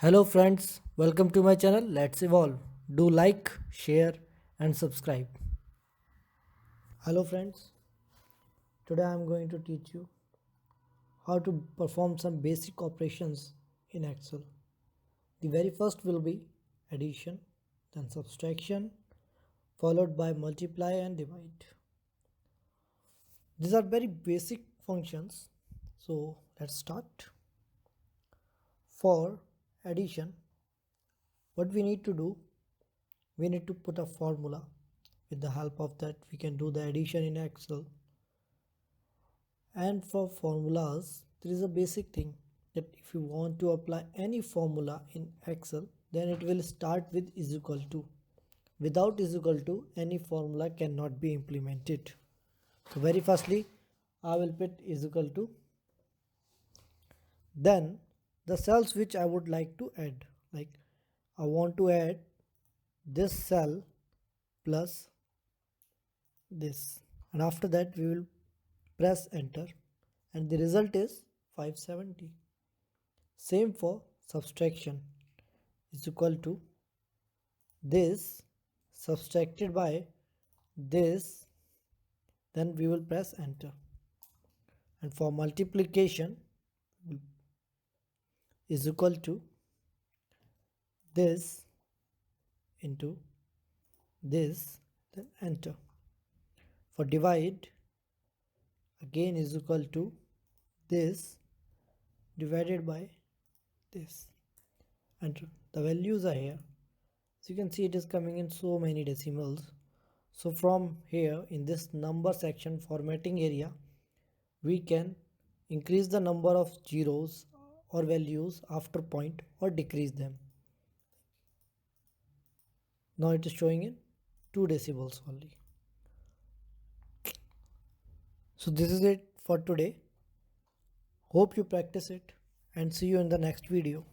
Hello friends, welcome to my channel. Let's evolve. Do like, share and subscribe. Hello friends, today I am going to teach you how to perform some basic operations in Excel. The very first will be addition, then subtraction, followed by multiply and divide. These are very basic functions. So let's start. For addition, what we need to do, we need to put a formula. With the help of that we can do the addition in Excel. And for formulas there is a basic thing that if you want to apply any formula in Excel, then it will start with is equal to. Without is equal to, any formula cannot be implemented. So very firstly I will put is equal to, then the cells which I would like to add, like I want to add this cell plus this, and after that we will press enter and the result is 570. Same for subtraction, is equal to this subtracted by this, then we will press enter. And for multiplication is equal to this into this, then enter. For divide, again is equal to this divided by this, and the values are here. So you can see it is coming in so many decimals. So from here in this number section formatting area, we can increase the number of zeros or values after point or decrease them. Now it is showing in 2 decibels only. So this is it for today. Hope you practice it and see you in the next video.